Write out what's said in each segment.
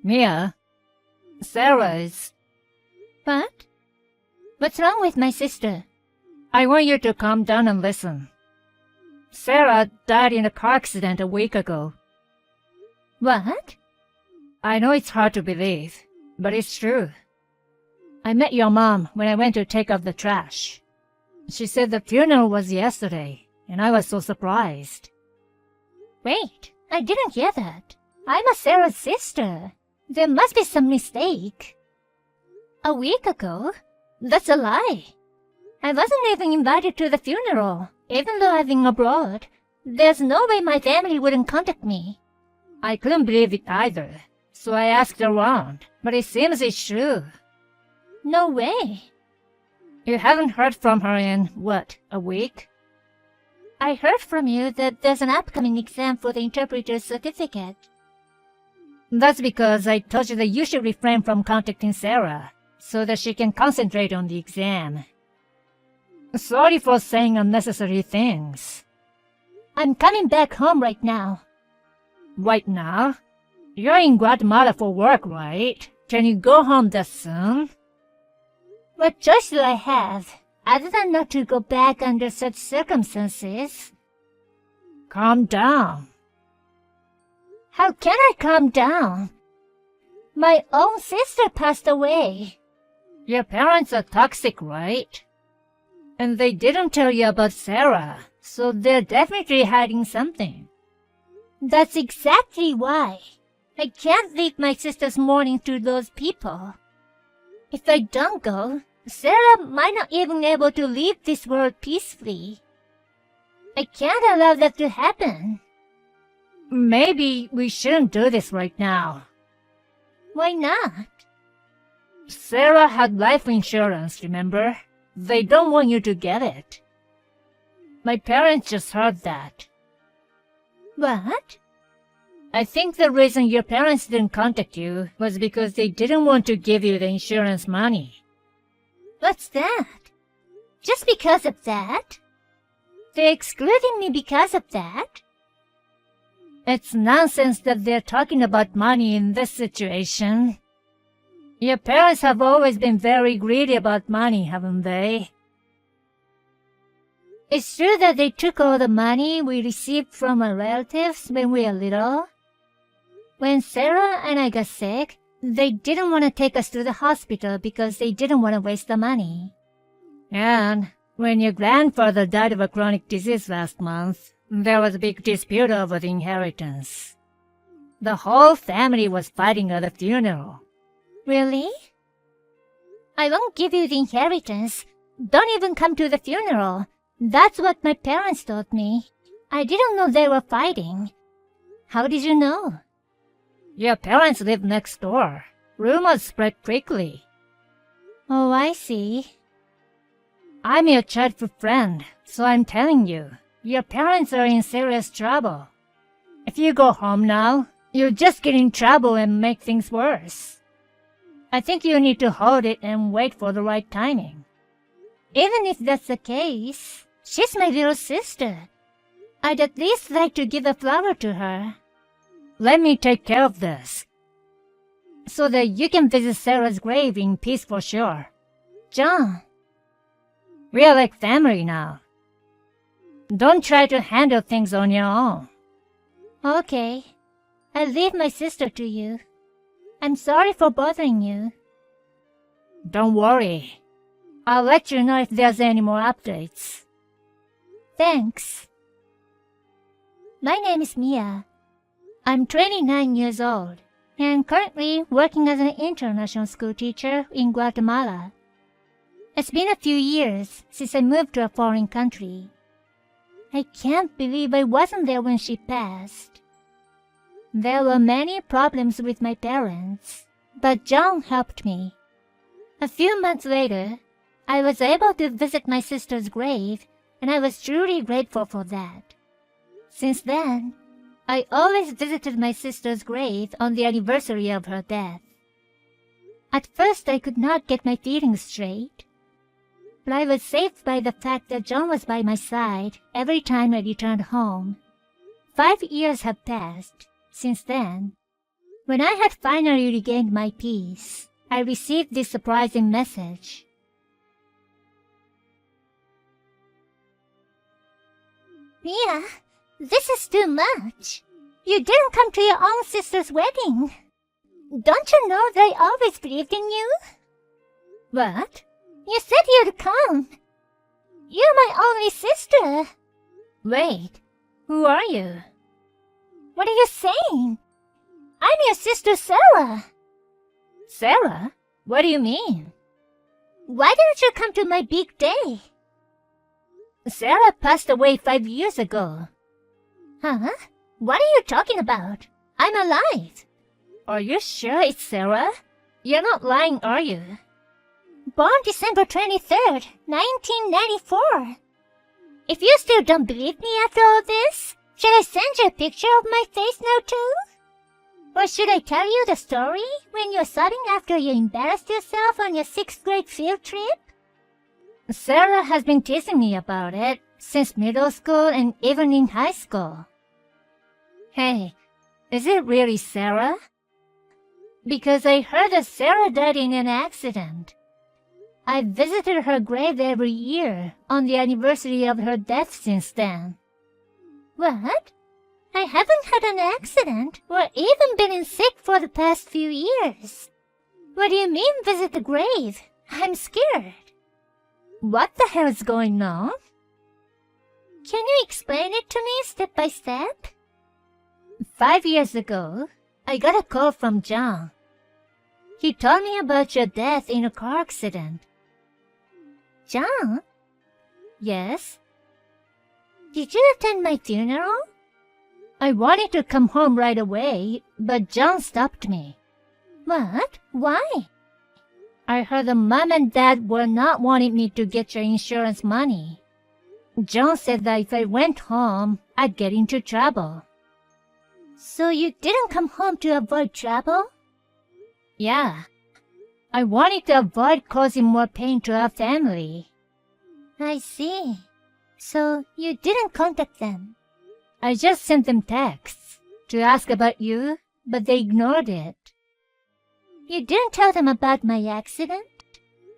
Mia, Sarah is... What? What's wrong with my sister? I want you to calm down and listen. Sarah died in a car accident a week ago. What? I know it's hard to believe, but it's true. I met your mom when I went to take out the trash. She said the funeral was yesterday, and I was so surprised. Wait, I didn't hear that. I'm a Sarah's sister. There must be some mistake. A week ago? That's a lie. I wasn't even invited to the funeral, even though I've been abroad. There's no way my family wouldn't contact me. I couldn't believe it either, so I asked around, but it seems it's true. No way. You haven't heard from her in, what, a week? I heard from you that there's an upcoming exam for the interpreter's certificate. That's because I told you that you should refrain from contacting Sarah, so that she can concentrate on the exam. Sorry for saying unnecessary things. I'm coming back home right now. Right now? You're in Guatemala for work, right? Can you go home that soon? What choice do I have, other than not to go back under such circumstances? Calm down. How can I calm down? My own sister passed away. Your parents are toxic, right? And they didn't tell you about Sarah, so they're definitely hiding something. That's exactly why. I can't leave my sister's mourning to those people. If I don't go, Sarah might not even be able to leave this world peacefully. I can't allow that to happen. Maybe we shouldn't do this right now. Why not? Sarah had life insurance, remember? They don't want you to get it. My parents just heard that. What? I think the reason your parents didn't contact you was because they didn't want to give you the insurance money. What's that? Just because of that? They're excluding me because of that? It's nonsense that they're talking about money in this situation. Your parents have always been very greedy about money, haven't they? It's true that they took all the money we received from our relatives when we were little. When Sarah and I got sick, they didn't want to take us to the hospital because they didn't want to waste the money. And when your grandfather died of a chronic disease last month, there was a big dispute over the inheritance. The whole family was fighting at the funeral. Really? I won't give you the inheritance. Don't even come to the funeral. That's what my parents told me. I didn't know they were fighting. How did you know? Your parents live next door. Rumors spread quickly. Oh, I see. I'm your childhood friend, so I'm telling you, your parents are in serious trouble. If you go home now, you'll just get in trouble and make things worse. I think you need to hold it and wait for the right timing. Even if that's the case, she's my little sister. I'd at least like to give a flower to her. Let me take care of this, so that you can visit Sarah's grave in peace for sure. John. We're like family now. Don't try to handle things on your own. Okay. I'll leave my sister to you. I'm sorry for bothering you. Don't worry. I'll let you know if there's any more updates. Thanks. My name is Mia. I'm 29 years old and currently working as an international school teacher in Guatemala. It's been a few years since I moved to a foreign country. I can't believe I wasn't there when she passed. There were many problems with my parents, but John helped me. A few months later, I was able to visit my sister's grave, and I was truly grateful for that. Since then, I always visited my sister's grave on the anniversary of her death. At first I could not get my feelings straight, but I was saved by the fact that John was by my side every time I returned home. 5 years have passed since then, When I had finally regained my peace, I received this surprising message. Mia, this is too much. You didn't come to your own sister's wedding. Don't you know they always believed in you? What? You said you'd come. You're my only sister. Wait, who are you? What are you saying? I'm your sister Sarah. Sarah? What do you mean? Why didn't you come to my big day? Sarah passed away 5 years ago. Huh? What are you talking about? I'm alive. Are you sure it's Sarah? You're not lying, are you? Born December 23rd, 1994. If you still don't believe me after all this, should I send you a picture of my face now too? Or should I tell you the story when you're sobbing after you embarrassed yourself on your 6th grade field trip? Sarah has been teasing me about it since middle school and even in high school. Hey, is it really Sarah? Because I heard that Sarah died in an accident. I visited her grave every year on the anniversary of her death since then. What? I haven't had an accident or even been sick for the past few years. What do you mean visit the grave? I'm scared. What the hell is going on? Can you explain it to me step by step? 5 years ago, I got a call from John. He told me about your death in a car accident. John? Yes? Did you attend my funeral? I wanted to come home right away, but John stopped me. What? Why? I heard the mom and dad were not wanting me to get your insurance money. John said that if I went home, I'd get into trouble. So you didn't come home to avoid trouble? Yeah. I wanted to avoid causing more pain to our family. I see. So you didn't contact them? I just sent them texts to ask about you, but they ignored it. You didn't tell them about my accident?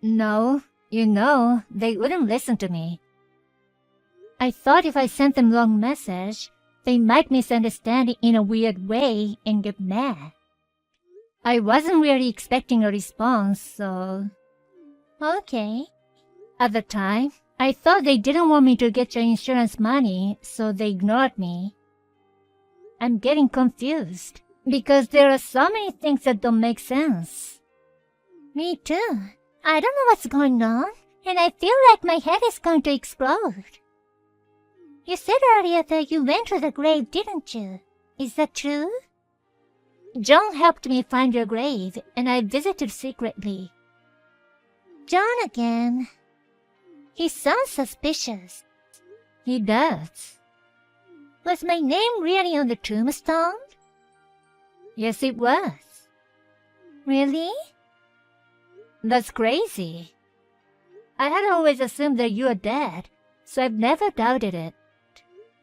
No, they wouldn't listen to me. I thought if I sent them wrong message, they might misunderstand it in a weird way and get mad. I wasn't really expecting a response, so... Okay. At the time, I thought they didn't want me to get your insurance money, so they ignored me. I'm getting confused, because there are so many things that don't make sense. Me too. I don't know what's going on, and I feel like my head is going to explode. You said earlier that you went to the grave, didn't you? Is that true? John helped me find your grave, and I visited secretly. John again. He sounds suspicious. He does. Was my name really on the tombstone? Yes, it was. Really? That's crazy. I had always assumed that you were dead, so I've never doubted it.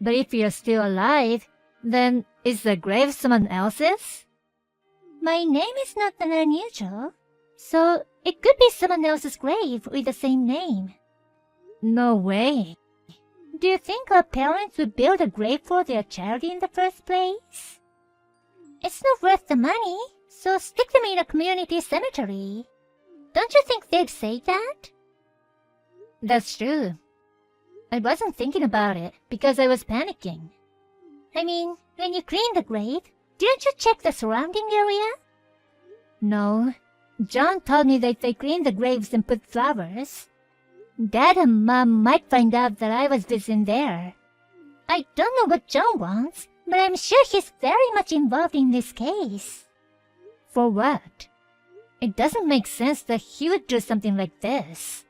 But if you're still alive, then is the grave someone else's? My name is not that unusual, so it could be someone else's grave with the same name. No way. Do you think our parents would build a grave for their child in the first place? It's not worth the money, so stick them in a community cemetery. Don't you think they'd say that? That's true. I wasn't thinking about it because I was panicking. I mean, when you cleaned the grave, didn't you check the surrounding area? No. John told me that if they cleaned the graves and put flowers, Dad and Mom might find out that I was visiting there. I don't know what John wants, but I'm sure he's very much involved in this case. For what? It doesn't make sense that he would do something like this.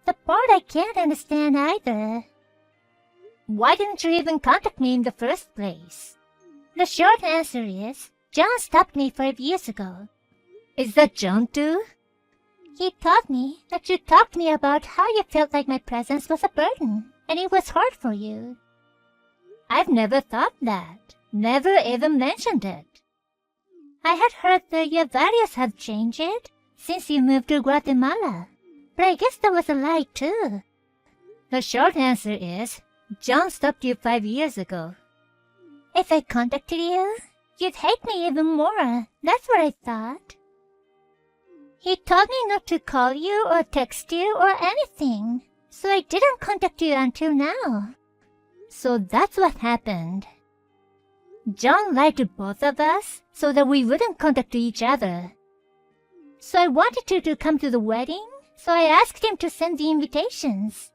The part I can't understand either. Why didn't you even contact me in the first place? The short answer is, John stopped me 5 years ago. Is that John too? He told me that you talked to me about how you felt like my presence was a burden, and it was hard for you. I've never thought that. Never even mentioned it. I had heard that your values have changed since you moved to Guatemala. But I guess that was a lie too. The short answer is, John stopped you 5 years ago. If I contacted you, you'd hate me even more. That's what I thought. He told me not to call you or text you or anything, so I didn't contact you until now. So that's what happened. John lied to both of us so that we wouldn't contact each other. So I wanted you to come to the wedding, so I asked him to send the invitations.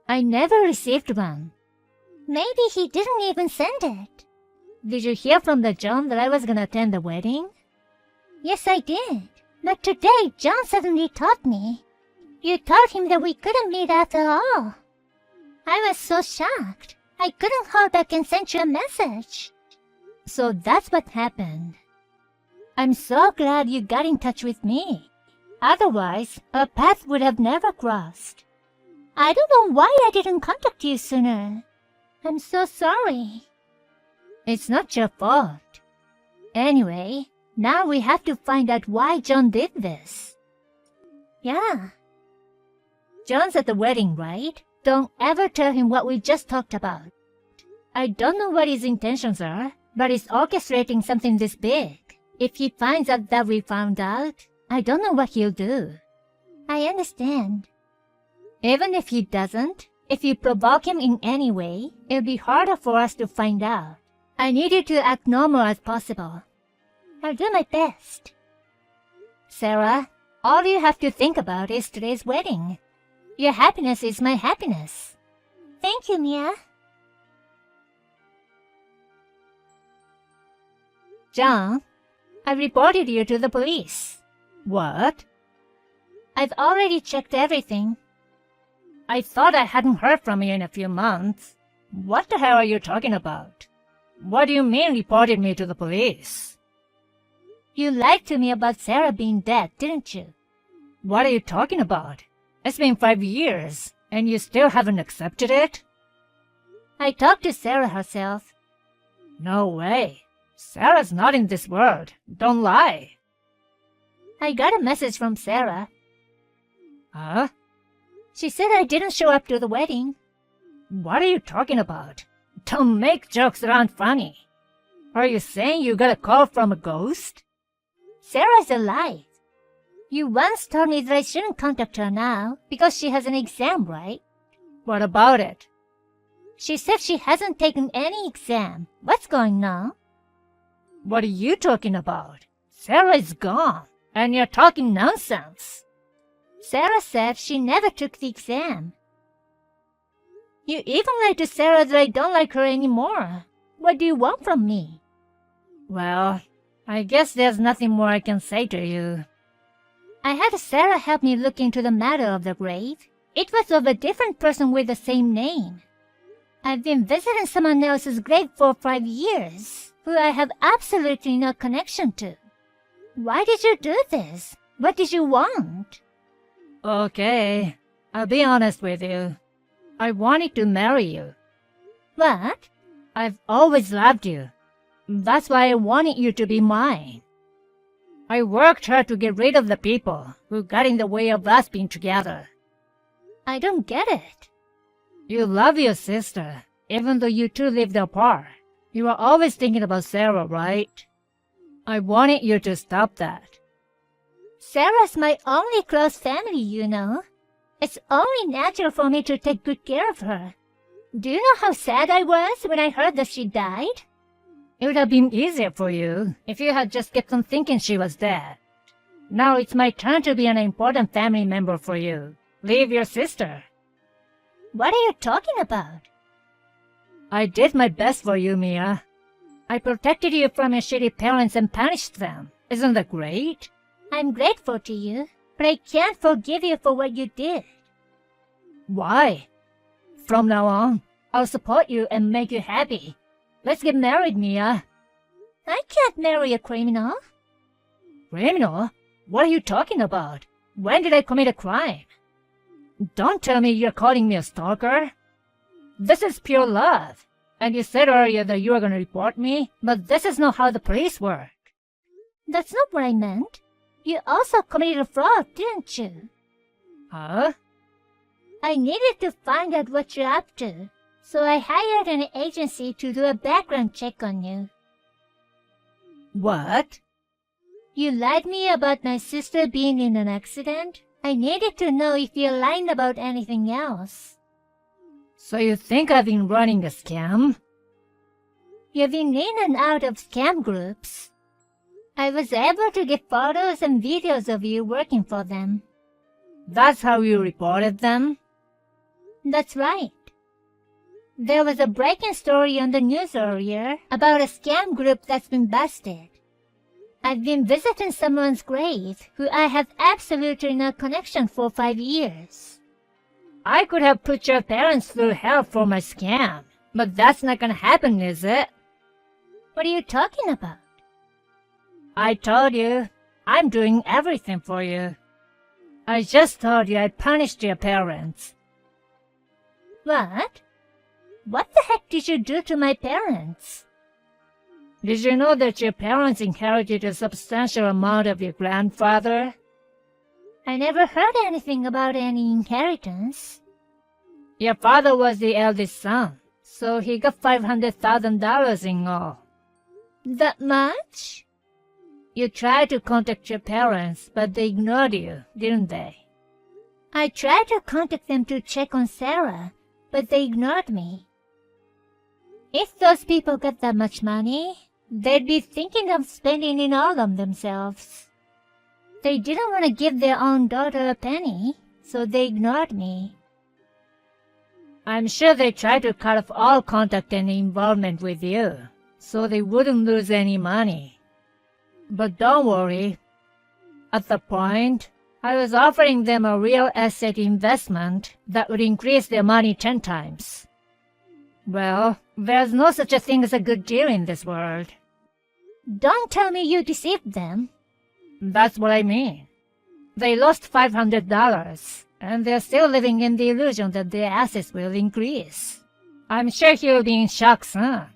I never received one. Maybe he didn't even send it. Did you hear from the John that I was gonna attend the wedding? Yes, I did. But today, John suddenly told me. You told him that we couldn't meet after all. I was so shocked. I couldn't hold back and send you a message. So that's what happened. I'm so glad you got in touch with me. Otherwise, our paths would have never crossed. I don't know why I didn't contact you sooner. I'm so sorry. It's not your fault. Anyway, now we have to find out why John did this. Yeah. John's at the wedding, right? Don't ever tell him what we just talked about. I don't know what his intentions are, but he's orchestrating something this big. If he finds out that we found out, I don't know what he'll do. I understand. Even if he doesn't, if you provoke him in any way, it'll be harder for us to find out. I need you to act normal as possible. I'll do my best. Sarah, all you have to think about is today's wedding. Your happiness is my happiness. Thank you, Mia. John, I reported you to the police. What? I've already checked everything. I thought I hadn't heard from you in a few months. What the hell are you talking about? What do you mean reported me to the police? You lied to me about Sarah being dead, didn't you? What are you talking about? It's been 5 years, and you still haven't accepted it? I talked to Sarah herself. No way. Sarah's not in this world. Don't lie. I got a message from Sarah. Huh? She said I didn't show up to the wedding. What are you talking about? Don't make jokes that aren't funny. Are you saying you got a call from a ghost? Sarah's alive. You once told me that I shouldn't contact her now because she has an exam, right? What about it? She said she hasn't taken any exam. What's going on? What are you talking about? Sarah is gone, and you're talking nonsense. Sarah said she never took the exam. You even lied to Sarah that I don't like her anymore. What do you want from me? Well, I guess there's nothing more I can say to you. I had Sarah help me look into the matter of the grave. It was of a different person with the same name. I've been visiting someone else's grave for 5 years, who I have absolutely no connection to. Why did you do this? What did you want? Okay, I'll be honest with you. I wanted to marry you. What? I've always loved you. That's why I wanted you to be mine. I worked hard to get rid of the people who got in the way of us being together. I don't get it. You love your sister, even though you two lived apart. You were always thinking about Sarah, right? I wanted you to stop that. Sarah's my only close family, you know. It's only natural for me to take good care of her. Do you know how sad I was when I heard that she died? It would have been easier for you if you had just kept on thinking she was dead. Now it's my turn to be an important family member for you. Leave your sister. What are you talking about? I did my best for you, Mia. I protected you from your shitty parents and punished them. Isn't that great? I'm grateful to you, but I can't forgive you for what you did. Why? From now on, I'll support you and make you happy. Let's get married, Mia. I can't marry a criminal. Criminal? What are you talking about? When did I commit a crime? Don't tell me you're calling me a stalker. This is pure love. And you said earlier that you were going to report me, but this is not how the police work. That's not what I meant. You also committed a fraud, didn't you? Huh? I needed to find out what you're up to, so I hired an agency to do a background check on you. What? You lied me about my sister being in an accident. I needed to know if you're lying about anything else. So you think I've been running a scam? You've been in and out of scam groups. I was able to get photos and videos of you working for them. That's how you reported them? That's right. There was a breaking story on the news earlier about a scam group that's been busted. I've been visiting someone's grave who I have absolutely no connection for 5 years. I could have put your parents through hell for my scam, but that's not gonna happen, is it? What are you talking about? I told you, I'm doing everything for you. I just told you I punished your parents. What? What the heck did you do to my parents? Did you know that your parents inherited a substantial amount of your grandfather? I never heard anything about any inheritance. Your father was the eldest son, so he got $500,000 in all. That much? You tried to contact your parents, but they ignored you, didn't they? I tried to contact them to check on Sarah, but they ignored me. If those people got that much money, they'd be thinking of spending it all on themselves. They didn't want to give their own daughter a penny, so they ignored me. I'm sure they tried to cut off all contact and involvement with you, so they wouldn't lose any money. But don't worry. At the point, I was offering them a real estate investment that would increase their money 10 times. Well, there's no such a thing as a good deal in this world. Don't tell me you deceived them. That's what I mean. They lost $500, and they're still living in the illusion that their assets will increase. I'm sure he'll be in shock soon.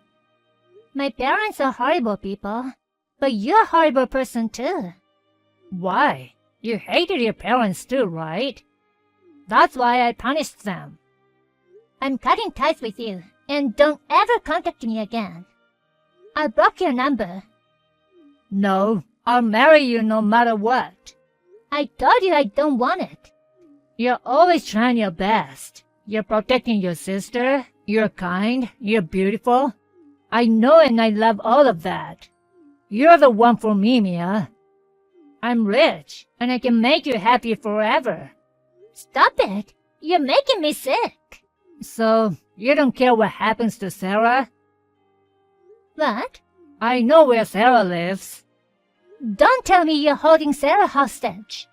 My parents are horrible people, but you're a horrible person too. Why? You hated your parents too, right? That's why I punished them. I'm cutting ties with you, and don't ever contact me again. I block your number. No, I'll marry you no matter what. I told you I don't want it. You're always trying your best. You're protecting your sister. You're kind. You're beautiful. I know and I love all of that. You're the one for me, Mia. I'm rich, and I can make you happy forever. Stop it. You're making me sick. So, you don't care what happens to Sarah? What? I know where Sarah lives. Don't tell me you're holding Sarah hostage.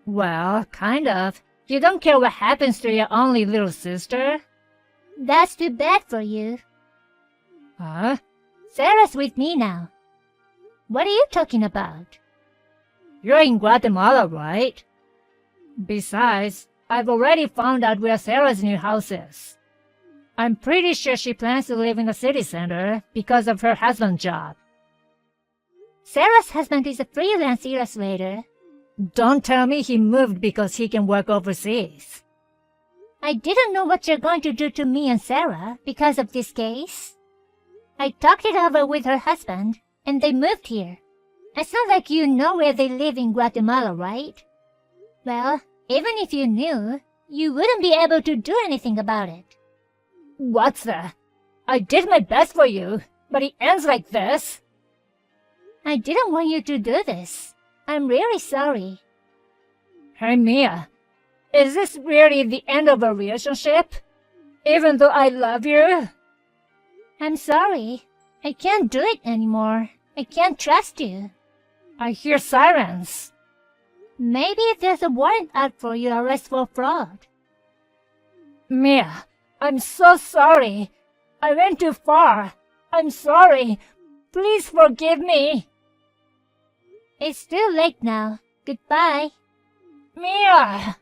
Well, kind of. You don't care what happens to your only little sister? That's too bad for you. Huh? Sarah's with me now. What are you talking about? You're in Guatemala, right? Besides, I've already found out where Sarah's new house is. I'm pretty sure she plans to live in the city center because of her husband's job. Sarah's husband is a freelance illustrator. Don't tell me he moved because he can work overseas. I didn't know what you're going to do to me and Sarah because of this case. I talked it over with her husband, and they moved here. It's not like you know where they live in Guatemala, right? Well, even if you knew, you wouldn't be able to do anything about it. What's that? I did my best for you, but it ends like this. I didn't want you to do this. I'm really sorry. Hey, Mia, is this really the end of a relationship? Even though I love you? I'm sorry. I can't do it anymore. I can't trust you. I hear sirens. Maybe there's a warrant out for your arrest for fraud. Mia, I'm so sorry. I went too far. I'm sorry. Please forgive me. It's too late now. Goodbye. Mia!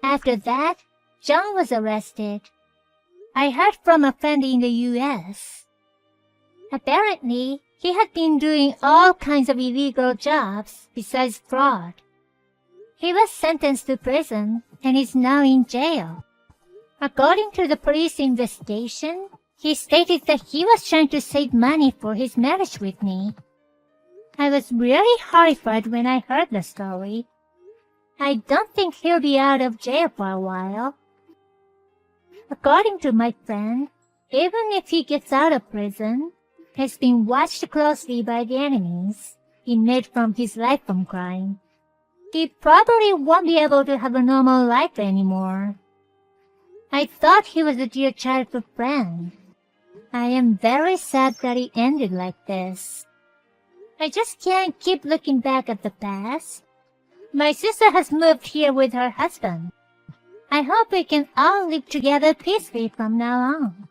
After that, John was arrested. I heard from a friend in the US. Apparently, he had been doing all kinds of illegal jobs besides fraud. He was sentenced to prison and is now in jail. According to the police investigation, he stated that he was trying to save money for his marriage with me. I was really horrified when I heard the story. I don't think he'll be out of jail for a while. According to my friend, even if he gets out of prison, he's been watched closely by the enemies he made from his life from crime. He probably won't be able to have a normal life anymore. I thought he was a dear childhood friend. I am very sad that it ended like this. I just can't keep looking back at the past. My sister has moved here with her husband. I hope we can all live together peacefully from now on.